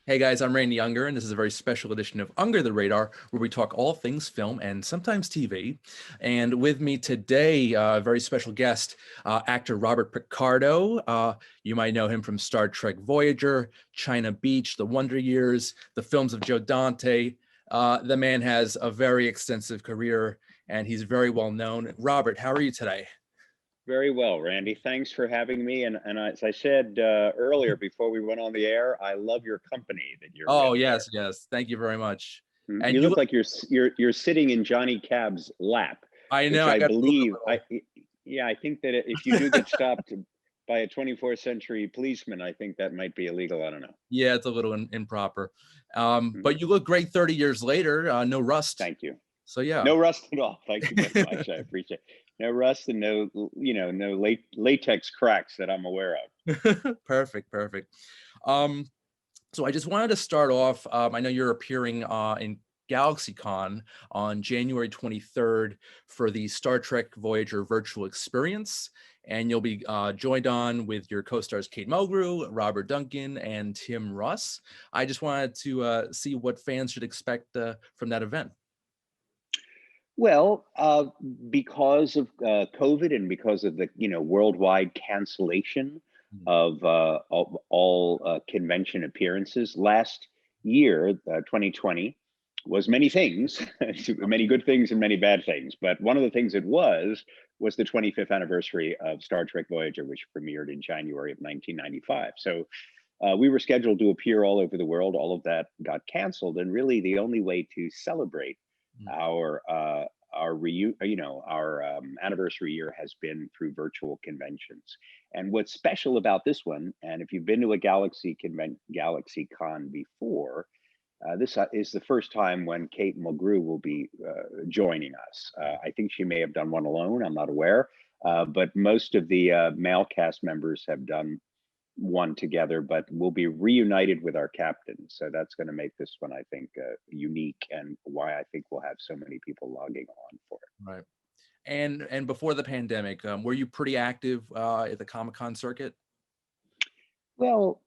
Hey guys, I'm Randy Unger, and this is a very special edition of Unger the Radar, where we talk all things film and sometimes TV. And with me today, a very special guest, actor Robert Picardo. You might know him from Star Trek Voyager, China Beach, The Wonder Years, the films of Joe Dante. The man has a very extensive career, and he's very well known. Robert, how are you today? Very well, Randy. Thanks for having me. And as I said earlier before we went on the air, I love your company that you're with Oh, there. yes, yes. Thank you very much. And You you look look, like you're sitting in Johnny Cab's lap, I know, which I I got a little believe bit. yeah, I think that if you do get stopped by a 24th century policeman, I think that might be illegal. I don't know. Yeah, it's a little improper. Mhm. But you look great 30 years later, no rust. Thank you. So yeah. No rust at all. Thank you very much. I appreciate it. No rust and no latex cracks that I'm aware of. Perfect, perfect. Um, so I just wanted to start off. I know you're appearing in GalaxyCon on January 23rd for the Star Trek Voyager virtual experience. And you'll be joined on with your co-stars Kate Mulgrew, Robert Duncan, and Tim Russ. I just wanted to see what fans should expect from that event. Well, because of COVID and because of the worldwide cancellation Mm. of all convention appearances last year, 2020, was many things, many good things and many bad things. But one of the things it was the 25th anniversary of Star Trek Voyager, which premiered in January of 1995. So we were scheduled to appear all over the world. All of that got canceled, and really the only way to celebrate Mm. our anniversary year has been through virtual conventions. And what's special about this one, and if you've been to a Galaxy Con before, this is the first time when Kate Mulgrew will be joining us. I think she may have done one alone. I'm not aware. But most of the male cast members have done one together, but we'll be reunited with our captain. So that's going to make this one, I think, unique, and why I think we'll have so many people logging on for it. Right. And before the pandemic, were you pretty active at the Comic-Con circuit? Well,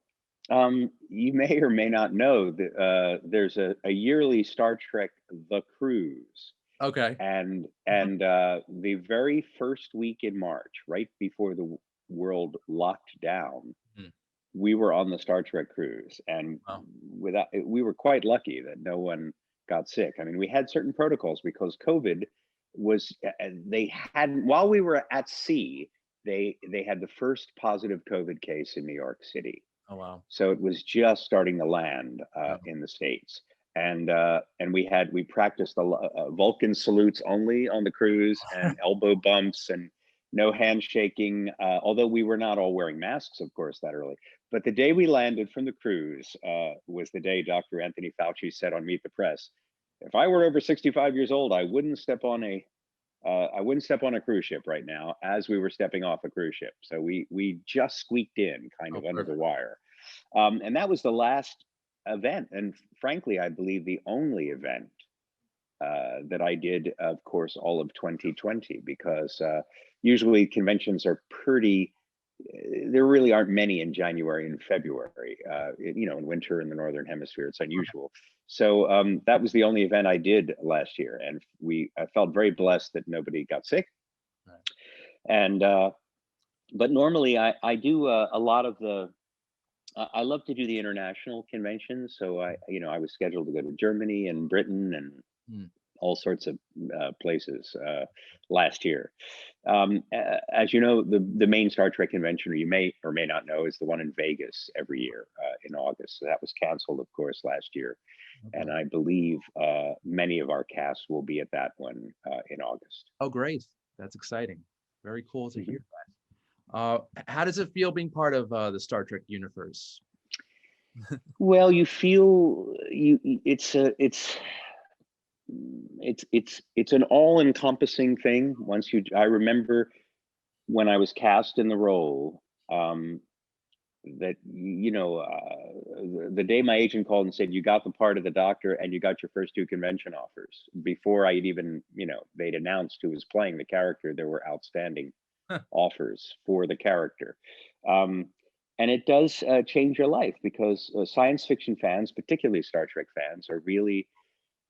you may or may not know that there's a yearly Star Trek The Cruise, Okay. and the very first week in March, right before the world locked down, Mm. we were on the Star Trek cruise, and Wow. we were quite lucky that no one got sick. I mean, we had certain protocols because COVID was they had while we were at sea, they had the first positive COVID case in New York City. Oh, wow. So it was just starting to land Oh, in the States. And we practiced the Vulcan salutes only on the cruise, and elbow bumps and no handshaking. Although we were not all wearing masks, of course, that early. But the day we landed from the cruise was the day Dr. Anthony Fauci said on Meet the Press, "If I were over 65 years old, I wouldn't step on a cruise ship right now," as we were stepping off a cruise ship. So we just squeaked in kind oh, of under the perfect. wire. And that was the last event. And frankly, I believe the only event that I did, of course, all of 2020, because usually conventions are pretty, there really aren't many in January and February. In winter in the Northern Hemisphere, it's unusual. So that was the only event I did last year. And I felt very blessed that nobody got sick. Right. And, but normally I do a lot of I love to do the international conventions. So I was scheduled to go to Germany and Britain and Mm. all sorts of places last year. As you know, the main Star Trek convention, you may or may not know, is the one in Vegas every year in August. So that was canceled, of course, last year. And Okay. I believe many of our cast will be at that one in August. Oh, great. That's exciting. Very cool to Mhm. hear that. How does it feel being part of the Star Trek universe? Well, you feel it's an all-encompassing thing. I remember when I was cast in the role, that the day my agent called and said, "You got the part of the Doctor and you got your first two convention offers," before I'd even, they'd announced who was playing the character, there were outstanding offers for the character. um And it does change your life because science fiction fans, particularly Star Trek fans, are really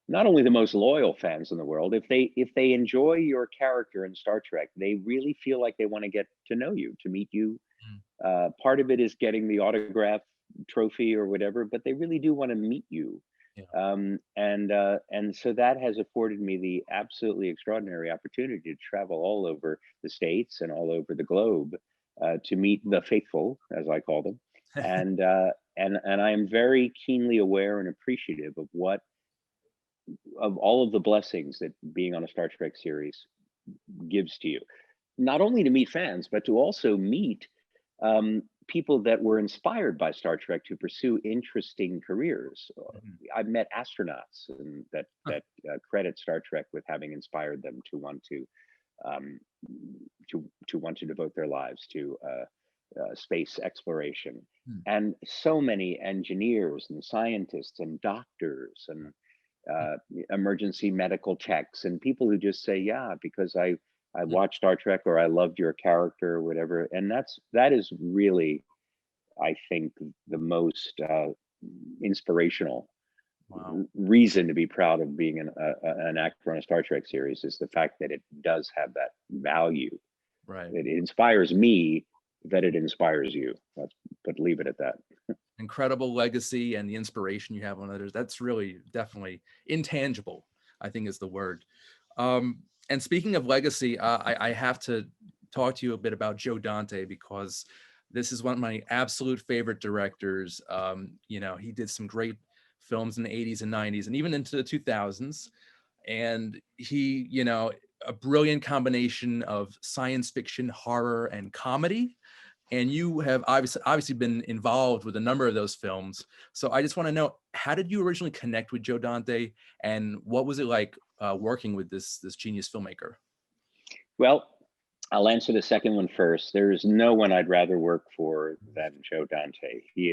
not only the most loyal fans in the world. If they enjoy your character in Star Trek, they really feel like they want to get to know you, to meet you. Mm. Part of it is getting the autograph trophy or whatever, but they really do want to meet you. Yeah. And so that has afforded me the absolutely extraordinary opportunity to travel all over the states and all over the globe to meet the faithful, as I call them, and and I am very keenly aware and appreciative of all of the blessings that being on a Star Trek series gives to you. Not only to meet fans, but to also meet people that were inspired by Star Trek to pursue interesting careers. Mhm. I've met astronauts and Huh. that credit Star Trek with having inspired them um, to want to devote their lives to space exploration. Hmm. And so many engineers and scientists and doctors and Hmm. uh, emergency medical techs and people who just say, yeah, because I Hmm. watched Star Trek or I loved your character or whatever. And that is really, I think, the most inspirational Wow. reason to be proud of being an actor on a Star Trek series is the fact that it does have that value. Right. It inspires me that it inspires you. Let's but leave it at that. Incredible legacy and the inspiration you have on others. That's really definitely intangible, I think is the word. And speaking of legacy, I have to talk to you a bit about Joe Dante because this is one of my absolute favorite directors. He did some great films in the 80s and 90s and even into the 2000s. And he, a brilliant combination of science fiction, horror, and comedy. And you have obviously been involved with a number of those films. So I just want to know, how did you originally connect with Joe Dante, and what was it like working with this genius filmmaker? Well, I'll answer the second one first. There is no one I'd rather work for than Joe Dante. He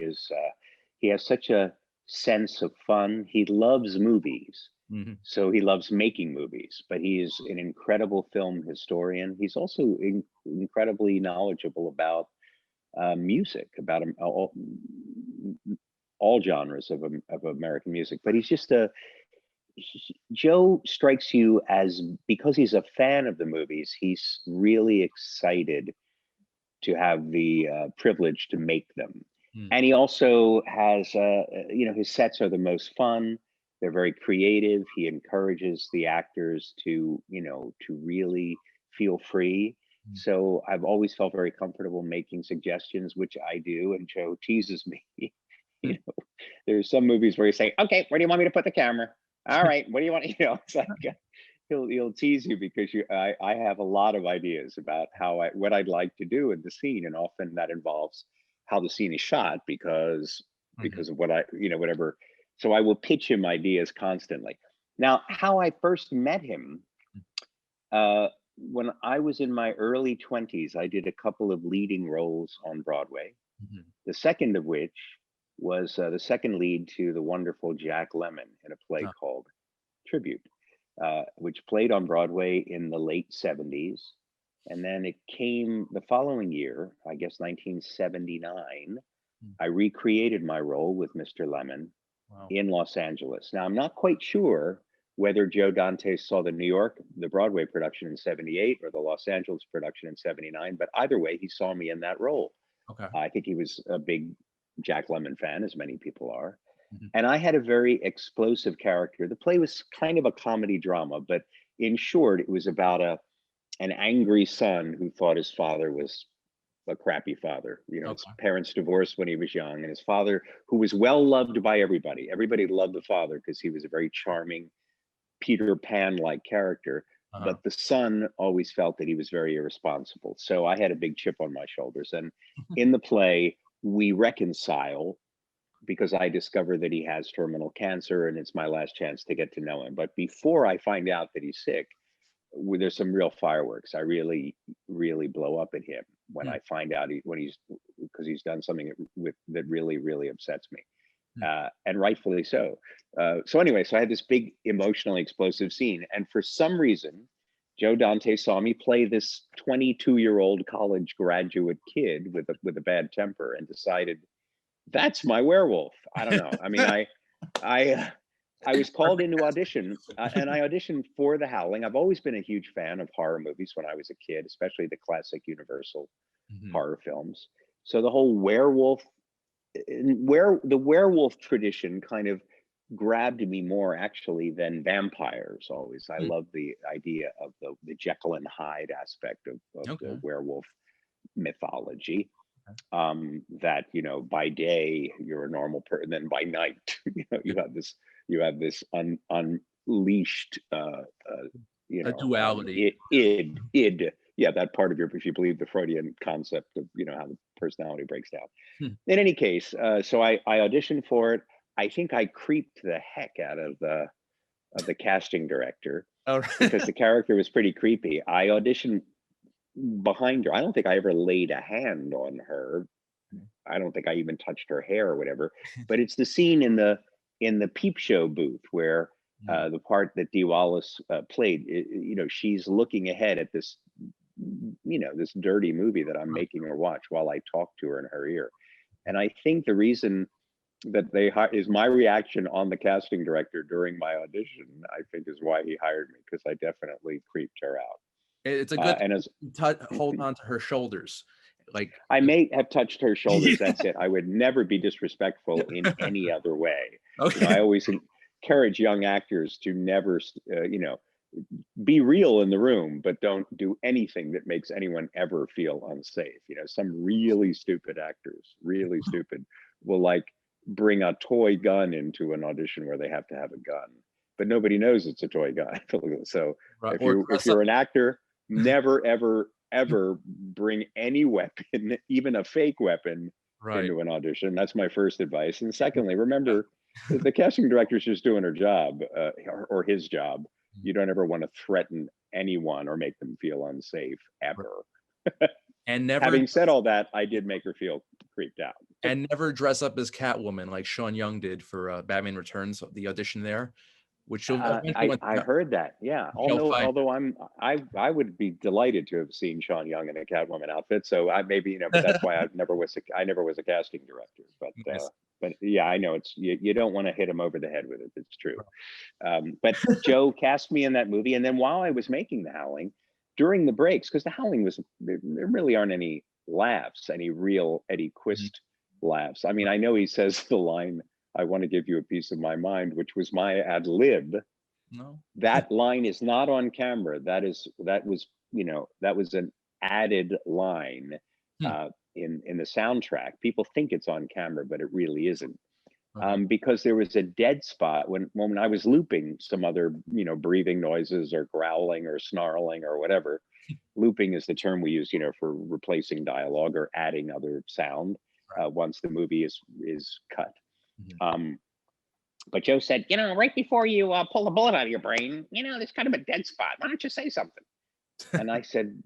has such a sense of fun. He loves movies, Hmm. so he loves making movies. But he is an incredible film historian. He's also incredibly knowledgeable about music, about all genres of American music. But he's just a Joe strikes you as, because he's a fan of the movies, he's really excited to have the privilege to make them. Mm. And he also has, his sets are the most fun. They're very creative. He encourages the actors to really feel free. Mm. So I've always felt very comfortable making suggestions, which I do. And Joe teases me. you know, there's some movies where you say, "Okay, where do you want me to put the camera? All right, what do you want?" It's like he'll tease you because I have a lot of ideas about what I'd like to do in the scene, and often that involves how the scene is shot Mhm. because of whatever. So I will pitch him ideas constantly. Now, how I first met him, when I was in my early 20s, I did a couple of leading roles on Broadway. Mhm. The second of which was the second lead to the wonderful Jack Lemmon in a play Oh, called Tribute, which played on Broadway in the late 70s. And then it came the following year, I guess 1979. mm, I recreated my role with Mr. Lemon wow. in Los Angeles. Now, I'm not quite sure whether Joe Dante saw the Broadway production in 78 or the Los Angeles production in 79, but either way, he saw me in that role. Okay. I think he was a big Jack Lemmon fan, as many people are. Mhm. And I had a very explosive character. The play was kind of a comedy drama, but in short, it was about an angry son who thought his father was a crappy father. His Okay. parents divorced when he was young, and his father, who was well loved by everybody, everybody loved the father because he was a very charming Peter Pan like character. Uh-huh. But the son always felt that he was very irresponsible. So I had a big chip on my shoulders. And in the play, we reconcile because I discover that he has terminal cancer and it's my last chance to get to know him. But before I find out that he's sick, there's some real fireworks. I really, really blow up at him when Mm. I find out because he's done something that really, really upsets me, Mm. and rightfully so. So anyway, so I had this big emotionally explosive scene, and for some reason, Joe Dante saw me play this 22-year-old college graduate kid with a bad temper and decided that's my werewolf. I don't know. I mean, I I was called into audition, and I auditioned for The Howling. I've always been a huge fan of horror movies when I was a kid, especially the classic Universal Mhm. horror films. So the whole the werewolf tradition kind of grabbed me more actually than vampires always. I Mm. love the idea of the Jekyll and Hyde aspect of the Okay. werewolf mythology. Okay. That by day you're a normal person, then by night you have this unleashed A duality. id, yeah, that part of your, if you believe the Freudian concept of how the personality breaks down. Hmm. In any case, so I auditioned for it. I think I creeped the heck out of the casting director Oh, because the character was pretty creepy. I auditioned behind her. I don't think I ever laid a hand on her. I don't think I even touched her hair or whatever. But it's the scene in the peep show booth where Mm. the part that Dee Wallace played. She's looking ahead at this dirty movie that I'm Right. making her watch while I talk to her in her ear. And I think the reason that is my reaction on the casting director during my audition, I think is why he hired me, because I definitely creeped her out. It's a good And as hold on to her shoulders, like. I may have touched her shoulders, Yeah. that's it. I would never be disrespectful in any other way. I Okay. always encourage young actors to never, be real in the room, but don't do anything that makes anyone ever feel unsafe. Some really stupid actors, really stupid, will like bring a toy gun into an audition where they have to have a gun, but nobody knows it's a toy gun. So Right. if Or you if dress up. you're an actor, never ever bring any weapon, even a fake weapon, Right. into an audition. That's my first advice. And secondly, remember the casting director's just doing her job, or his job. Mhm. You don't ever want to threaten anyone or make them feel unsafe Right. ever. And never Having said all that, I did make her feel creeped out. dress up as Catwoman like Sean Young did for Batman Returns, the audition there, which eventually I went I heard that. Yeah. to Michelle Although Pfeiffer. although I would be delighted to have seen Sean Young in a Catwoman outfit. So I maybe but that's why I never was a casting director. Nice. But yeah, I know it's you don't want to hit him over the head with it. It's true. But Joe cast me in that movie, and then while I was making The Howling, during the breaks, because The Howling was there really aren't any laughs, any real Eddie Mhm. Quist laughs. I mean, I know he says the line, "I want to give you a piece of my mind," which was my ad lib. No? That line is not on camera. That was an added line Hmm. in the soundtrack. People think it's on camera, but it really isn't, Okay. because there was a dead spot when I was looping some other, breathing noises or growling or snarling or whatever. Looping is the term we use, for replacing dialogue or adding other sound Right. once the movie is cut. Mhm. Um, but Joe said, right before you pull the bullet out of your brain, there's kind of a dead spot. Why don't you say something? And I said,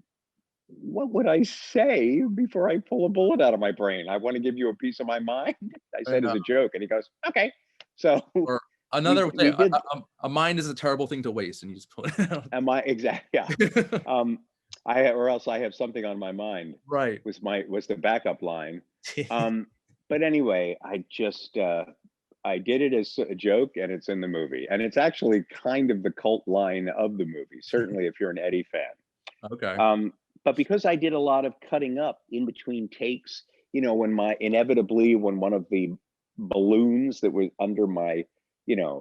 what would I say before I pull a bullet out of my brain? I want to give you a piece of my mind. I said as Yeah. a joke, and he goes, "Okay." So Or we another would say we did. a mind is a terrible thing to waste, and you just pull it out. Am I exact? Yeah. Um, or else I have something on my mind. Right. Was the backup line. Um, but anyway, I did it as a joke, and it's in the movie, and it's actually kind of the cult line of the movie. Certainly, if you're an Eddie fan. Okay. But because I did a lot of cutting up in between takes, when one of the balloons that was under my,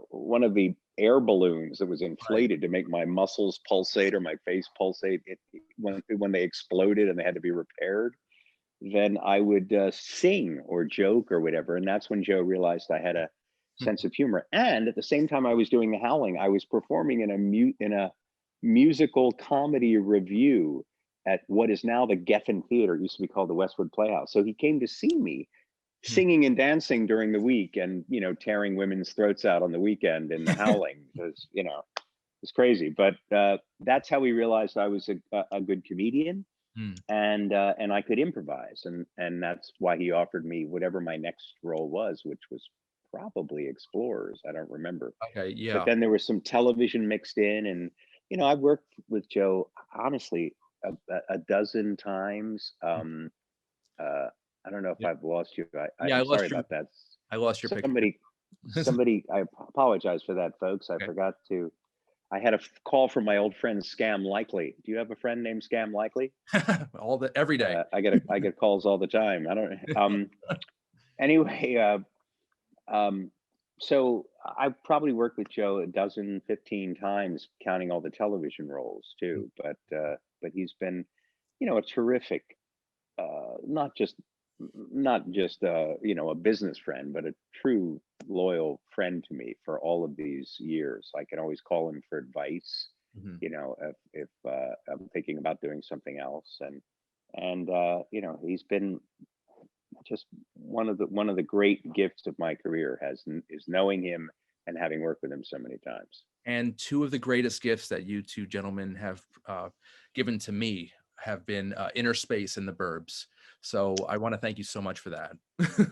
one of the air balloons that was Right. inflated to make my muscles pulsate or my face pulsate, when they exploded and they had to be repaired, then I would sing or joke or whatever. And that's when Joe realized I had a Hmm. sense of humor. And at the same time I was doing The Howling, I was performing in a musical comedy review at what is now the Geffen Theater. It used to be called the Westwood Playhouse. So he came to see me Hmm. singing and dancing during the week, and tearing women's throats out on the weekend in The Howling, because it's crazy. But that's how we realized I was a good comedian, Hmm. and I could improvise, and that's why he offered me whatever my next role was, which was probably Explorers. I don't remember, Okay. but Yeah. then there was some television mixed in, and I've worked with Joe honestly a dozen times. Uh, I don't know if Yeah, I've lost you. yeah. I'm sorry about that. I lost your picture. Somebody, somebody. I apologize for that, folks. I Okay. forgot to. I had a call from my old friend Scam Likely. Do you have a friend named Scam Likely? Every day. I get calls all the time. I don't. Anyway, so I've probably worked with Joe a dozen, 15 times, counting all the television roles too. But he's been, a terrific, not just a business friend, but a true loyal friend to me for all of these years. I can always call him for advice, Mhm. if I'm thinking about doing something else, and he's been just one of the great gifts of my career is knowing him and having worked with him so many times. And two of the greatest gifts that you two gentlemen have given to me have been Innerspace and The Burbs. So I want to thank you so much for that.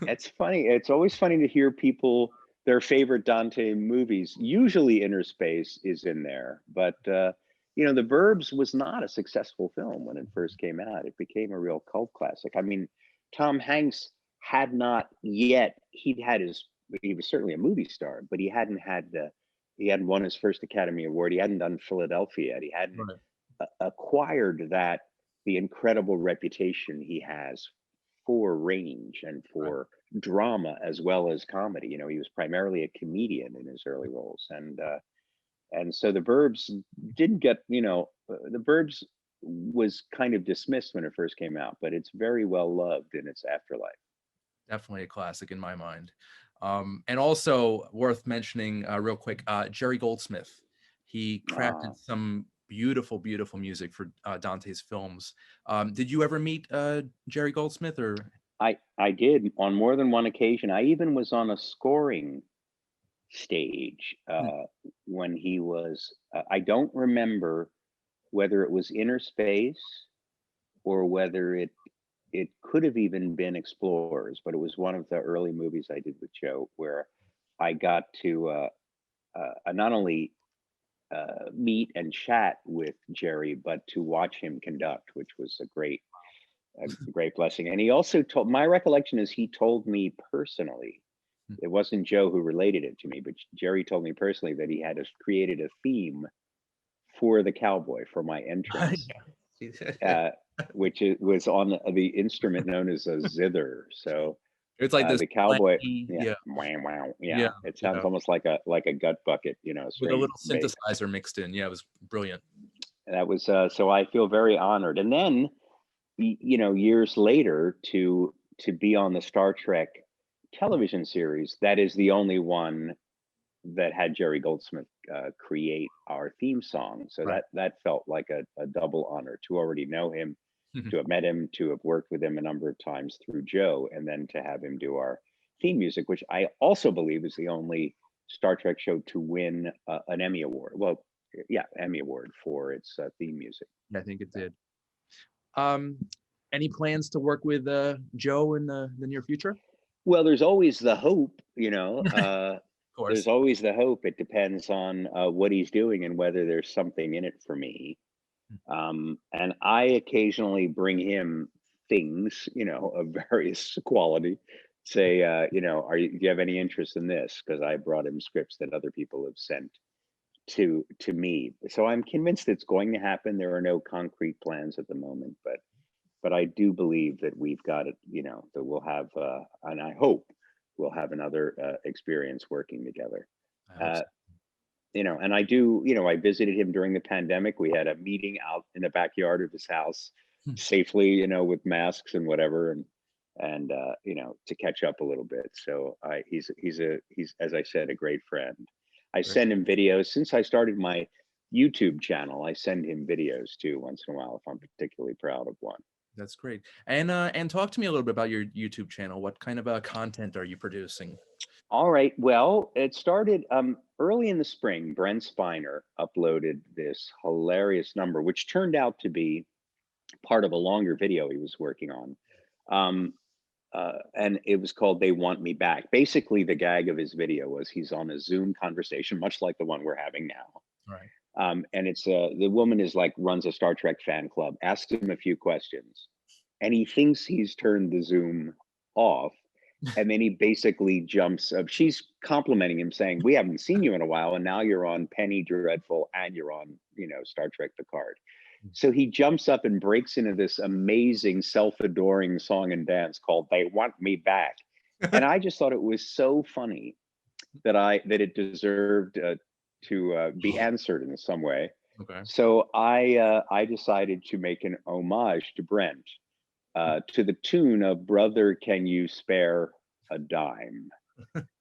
It's funny. It's always funny to hear people their favorite Dante movies. Usually, Inner Space is in there, but The Burbs was not a successful film when it first came out. It became a real cult classic. I mean, Tom Hanks had not yet. He'd had his. He was certainly a movie star, but he hadn't had the. He hadn't won his first Academy Award. He hadn't done Philadelphia yet. He hadn't Right. acquired the incredible reputation he has for range and Right. for drama as well as comedy. He was primarily a comedian in his early roles, and so the Burbs didn't get, the Burbs was kind of dismissed when it first came out, but it's very well loved in its afterlife. Definitely a classic in my mind. And also worth mentioning real quick, Jerry Goldsmith. He crafted Ah, some beautiful, beautiful music for Dante's films. Did you ever meet Jerry Goldsmith or? I did on more than one occasion. I even was on a scoring stage Hmm. when he was. I don't remember whether it was Inner Space or whether it could have even been Explorers, but it was one of the early movies I did with Joe where I got to not only meet and chat with Jerry, but to watch him conduct, which was a great blessing. And he also told my recollection is he told me personally. It wasn't Joe who related it to me, but Jerry told me personally that he had created a theme for the cowboy for my entrance, Yeah. uh, was on the instrument known as a zither. So It's like this the cowboy, clanky, yeah, yeah, wow, wow, yeah, yeah. It sounds yeah, almost like a gut bucket, with a string little bass. synthesizer mixed in. Yeah, it was brilliant. That was so I feel very honored. And then years later to be on the Star Trek television series, that is the only one that had Jerry Goldsmith create our theme song. So Right. that felt like a double honor to already know him, to have met him, to have worked with him a number of times through Joe, and then to have him do our theme music, which I also believe is the only Star Trek show to win an Emmy Award. Well, yeah, Emmy Award for its theme music. Yeah, I think it did. Um, any plans to work with Joe in the near future? Well, there's always the hope, Of course. there's always the hope. It depends on what he's doing and whether there's something in it for me. And I occasionally bring him things, of various quality. Say, do you have any interest in this? Because I brought him scripts that other people have sent to me. So I'm convinced it's going to happen. There are no concrete plans at the moment, but I do believe that we've got it. That we'll have, and I hope we'll have another experience working together. I hope Uh, so. and I do, I visited him during the pandemic. We had a meeting out in the backyard of his house Hmm. safely, with masks and whatever, and to catch up a little bit. So he's, as I said, a great friend. I Great. send him videos since I started my YouTube channel. I send him videos too once in a while if I'm particularly proud of one. That's great. And talk to me a little bit about your YouTube channel. What kind of content are you producing? All right. Well, it started early in the spring. Brent Spiner uploaded this hilarious number, which turned out to be part of a longer video he was working on. Um, and it was called They Want Me Back. Basically, the gag of his video was he's on a Zoom conversation, much like the one we're having now. All right. And it's the woman is like runs a Star Trek fan club, asks him a few questions, and he thinks he's turned the Zoom off. And then he basically jumps up. She's complimenting him, saying, "We haven't seen you in a while, and now you're on Penny Dreadful and you're on, Star Trek Picard." So he jumps up and breaks into this amazing self-adoring song and dance called "They Want Me Back." And I just thought it was so funny that it deserved to be answered in some way. Okay. So I decided to make an homage to Brent to the tune of "Brother, Can You Spare a Dime?"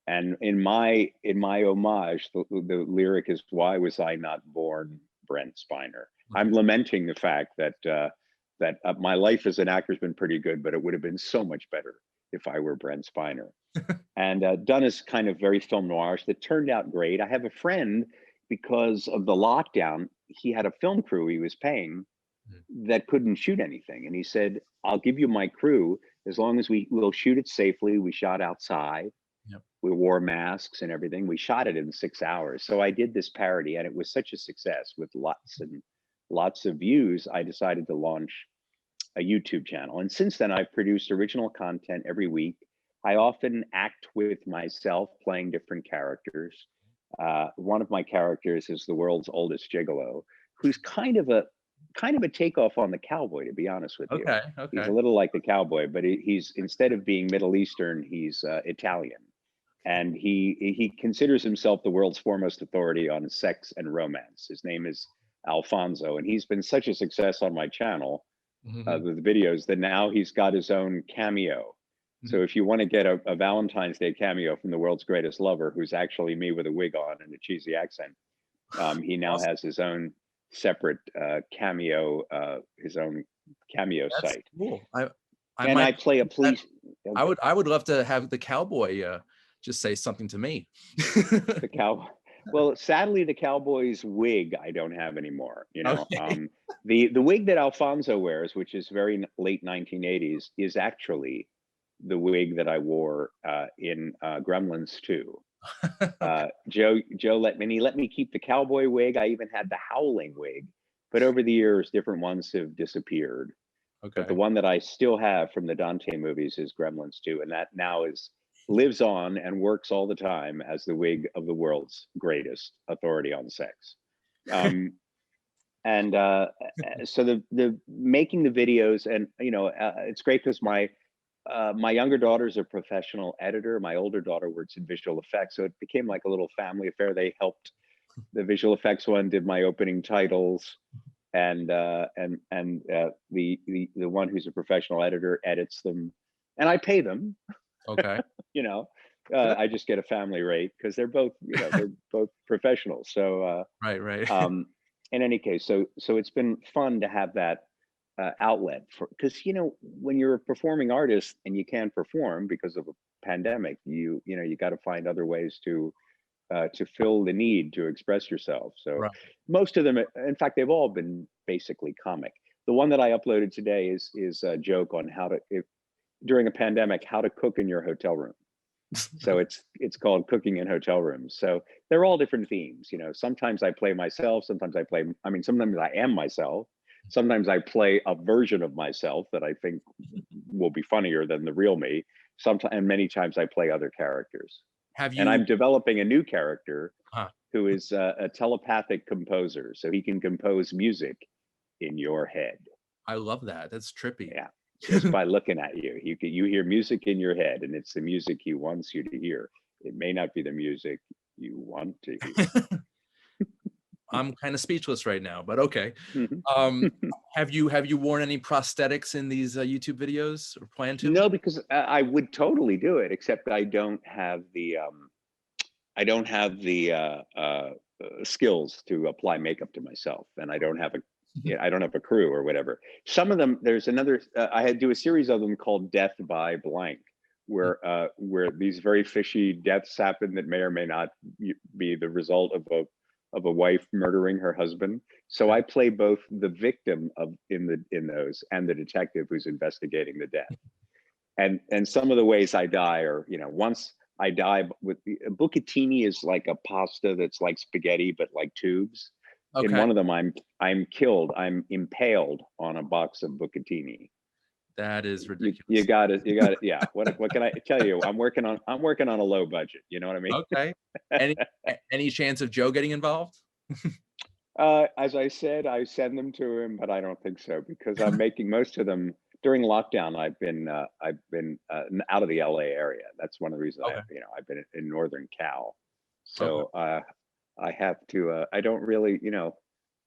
And in my homage, the lyric is, "Why was I not born Brent Spiner?" I'm lamenting the fact that my life as an actor has been pretty good, but it would have been so much better if I were Brent Spiner. And done as kind of very film noirish that turned out great. I have a friend, because of the lockdown, he had a film crew he was paying that couldn't shoot anything. And he said, "I'll give you my crew as long as we'll shoot it safely." We shot outside. Yep. We wore masks and everything. We shot it in 6 hours. So I did this parody, and it was such a success with lots and lots of views. I decided to launch a YouTube channel. And since then, I've produced original content every week. I often act with myself, playing different characters. One of my characters is the world's oldest gigolo, who's kind of a takeoff on the cowboy, to be honest with you. Okay. He's Okay. a little like the cowboy, but he's, instead of being Middle Eastern, he's Italian. And he considers himself the world's foremost authority on sex and romance. His name is Alfonso, and he's been such a success on my channel Mhm. with the videos that now he's got his own cameo. So Mhm. if you want to get a Valentine's Day cameo from the world's greatest lover, who's actually me with a wig on and a cheesy accent, he now Awesome. has his own separate cameo, his own cameo That's site. cool. I And might I play a that. police. I would love to have the cowboy just say something to me. The cow. Well, sadly, the cowboy's wig I don't have anymore. Okay. The wig that Alfonso wears, which is very late 1980s, is actually the wig that I wore in Gremlins 2. Okay. Joe let me keep the cowboy wig. I even had the howling wig, but over the years, different ones have disappeared. But the Okay. one that I still have from the Dante movies is Gremlins 2, and that now is lives on and works all the time as the wig of the world's greatest authority on sex. Um, and so the making the videos, and it's great because my younger daughter's a professional editor. My older daughter works in visual effects, so it became like a little family affair. They helped. The visual effects one did my opening titles, and the one who's a professional editor edits them, and I pay them. Okay. You know, Good. I just get a family rate because they're both professionals. So Right. Right. um, in any case, so it's been fun to have that outlet for, because when you're a performing artist and you can't perform because of a pandemic, you got to find other ways to fill the need to express yourself. So Right. most of them, in fact, they've all been basically comic. The one that I uploaded today is a joke on how to, if during a pandemic, how to cook in your hotel room. So it's called Cooking in Hotel Rooms. So they're all different themes. Sometimes I play myself, sometimes sometimes I am myself. Sometimes I play a version of myself that I think will be funnier than the real me. Sometimes, and many times I play other characters. Have And you? I'm developing a new character Huh, who is a telepathic composer, so he can compose music in your head. I love that. That's trippy. Yeah, just by looking at you, you hear music in your head, and it's the music he wants you to hear. It may not be the music you want to hear. I'm kind of speechless right now, but okay. Mhm. Have you worn any prosthetics in these YouTube videos or plan to? No, because I would totally do it, except I don't have the skills to apply makeup to myself, and I don't have a crew or whatever. Some of them, there's another. I had do a series of them called Death by Blank, where these very fishy deaths happen that may or may not be the result of a wife murdering her husband. So I play both the victim in those and the detective who's investigating the death. And some of the ways I die are, once I die with the bucatini is like a pasta that's like spaghetti but like tubes. In Okay, one of them, I'm killed. I'm impaled on a box of bucatini. that is You ridiculous. got it. You got it. Yeah. What can I tell you? I'm working on a low budget. You know what I mean? Okay. Any any chance of Joe getting involved? As I said, I send them to him, but I don't think so because I'm making most of them during lockdown. I've been out of the LA area. That's one of the reasons Okay. I've been in Northern Cal. Okay. So I have to. I don't really.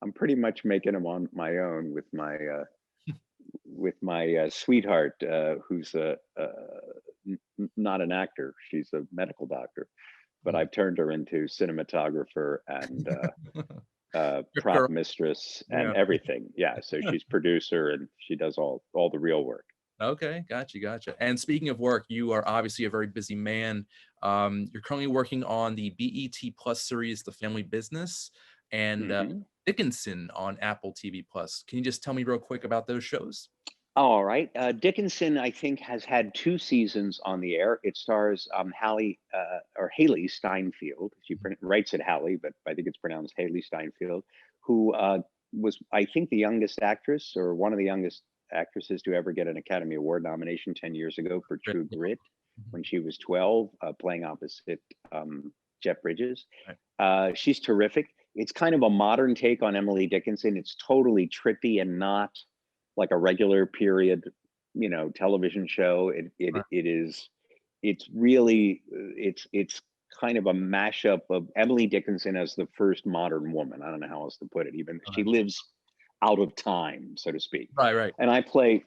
I'm pretty much making them on my own with my sweetheart, who's not an actor. She's a medical doctor, but Mm. I've turned her into cinematographer and Strip prop girl. mistress and Yeah. everything. Yeah, so she's producer and she does all the real work. Okay, gotcha, gotcha. And speaking of work, you are obviously a very busy man. You're currently working on the BET Plus series, The Family Business, and Hmm. Dickinson on Apple TV Plus. Can you just tell me real quick about those shows? All right. Dickinson, I think, has had two seasons on the air. It stars Hallie or Haley Steinfeld. She writes it Hallie, but I think it's pronounced Haley Steinfeld, who was, I think, the youngest actress or one of the youngest actresses to ever get an Academy Award nomination 10 years ago for Great. True Yeah. Grit Mhm. when she was 12, playing opposite Jeff Bridges. Right. She's terrific. It's kind of a modern take on Emily Dickinson. It's totally trippy and not like a regular period, television show. Right. It's really it's kind of a mashup of Emily Dickinson as the first modern woman. I don't know how else to put it. Even she Okay. lives out of time, so to speak. Right. Right. And I play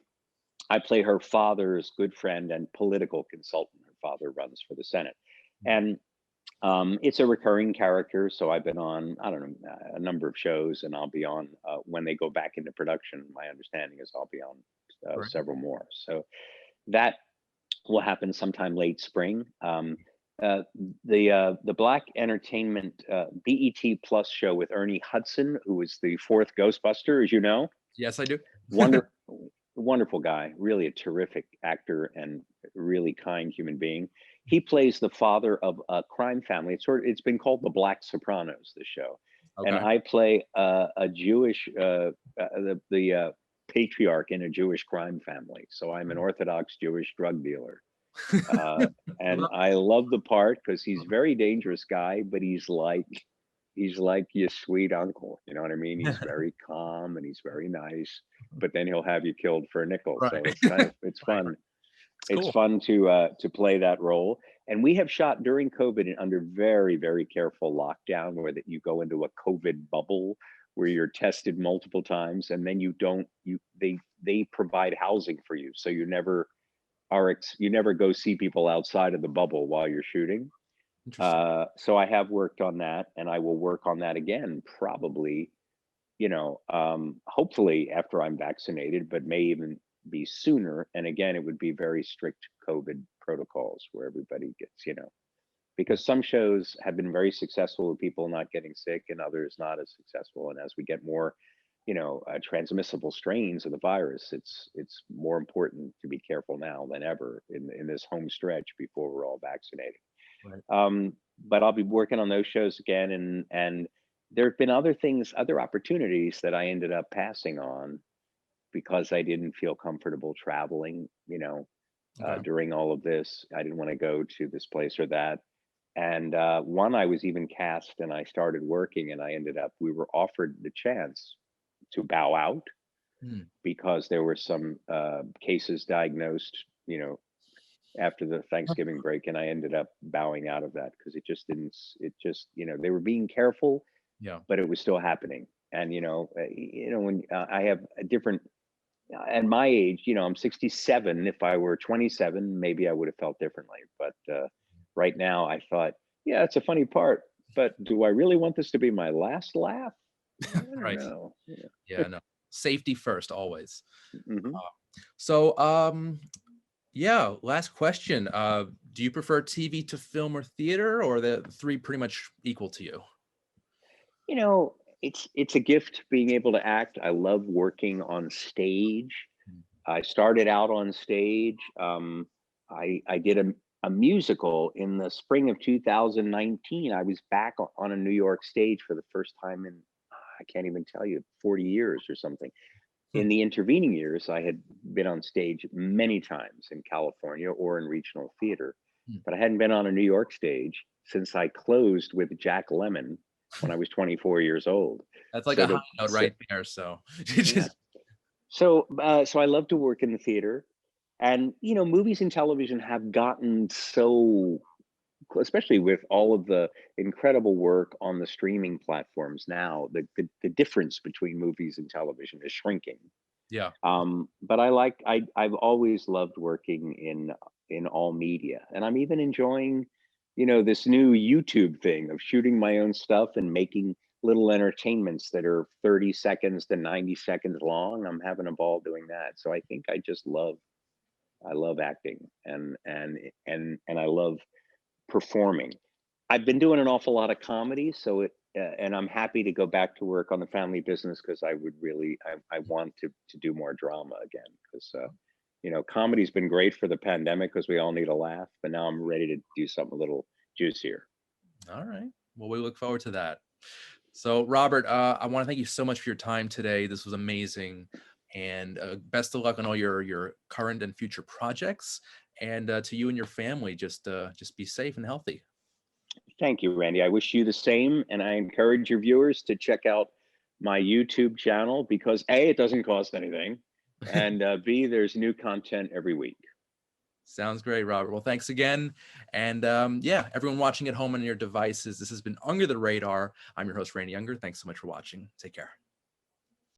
her father's good friend and political consultant. Her father runs for the Senate, Mm. and it's a recurring character. So I've been on, I don't know, a number of shows, and I'll be on when they go back into production. My understanding is I'll be on Right. several more. So that will happen sometime late spring. Uh, the Black Entertainment BET Plus show with Ernie Hudson, who was the fourth Ghostbuster, as you know, Yes, I do. wonder wonderful guy, really a terrific actor and really kind human being. He plays the father of a crime family. It's been called the Black Sopranos, the show, and Okay. I play a Jewish the patriarch in a Jewish crime family. So I'm an Orthodox Jewish drug dealer, uh, and Well, I love the part because he's a very dangerous guy, but he's like your sweet uncle. You know what I mean? He's very calm and he's very nice, but then he'll have you killed for a nickel. right. So it's Right. Right. fun. It's It's cool. fun to play that role. And we have shot during COVID and under very, very careful lockdown, where that you go into a COVID bubble where you're tested multiple times, and then you don't you they provide housing for you, so you never go see people outside of the bubble while you're shooting. Interesting. So I have worked on that, and I will work on that again, probably, hopefully after I'm vaccinated, but may even be sooner. And again, it would be very strict COVID protocols where everybody gets, because some shows have been very successful with people not getting sick and others not as successful. And as we get more, transmissible strains of the virus, it's more important to be careful now than ever in this home stretch before we're all vaccinated. Right. But I'll be working on those shows again, and there have been other things, other opportunities that I ended up passing on because I didn't feel comfortable traveling. Okay. During all of this, I didn't want to go to this place or that. And one, I was even cast, and I started working, and we were offered the chance to bow out Hmm. because there were some cases diagnosed, after the Thanksgiving break, and I ended up bowing out of that because it just didn't. It just, they were being careful, Yeah. but it was still happening. And when I have a different, at my age, I'm 67. If I were 27, maybe I would have felt differently. But right now, I thought, yeah, it's a funny part, but do I really want this to be my last laugh? I don't Right. know. Yeah. No. Safety first, always. Hmm. So, yeah. Last question. Do you prefer TV to film or theater, or the three pretty much equal to you? It's a gift being able to act. I love working on stage. Mm. I started out on stage. I did a musical in the spring of 2019. I was back on a New York stage for the first time in I can't even tell you, 40 years or something. Hmm. In the intervening years, I had been on stage many times in California or in regional theater, Hmm. but I hadn't been on a New York stage since I closed with Jack Lemmon when I was 24 years old. That's like So a high to note so right there. So yeah, just so I love to work in the theater, and movies and television have gotten so, especially with all of the incredible work on the streaming platforms now, the difference between movies and television is shrinking. yeah. But I've always loved working in all media, and I'm even enjoying, this new YouTube thing of shooting my own stuff and making little entertainments that are 30 seconds to 90 seconds long. I'm having a ball doing that. So I think I love acting, and I love performing. I've been doing an awful lot of comedy, so and I'm happy to go back to work on the family business because I want to do more drama again because comedy's been great for the pandemic because we all need a laugh, but now I'm ready to do something a little juicier. All right. Well, we look forward to that. So, Robert, I want to thank you so much for your time today. This was amazing, and best of luck on all your current and future projects. And to you and your family, just be safe and healthy. Thank you, Randy. I wish you the same, and I encourage your viewers to check out my YouTube channel because A, it doesn't cost anything, and B, there's new content every week. Sounds great, Robert. Well, thanks again. And yeah, everyone watching at home on your devices, this has been Under the Radar. I'm your host, Randy Unger. Thanks so much for watching. Take care.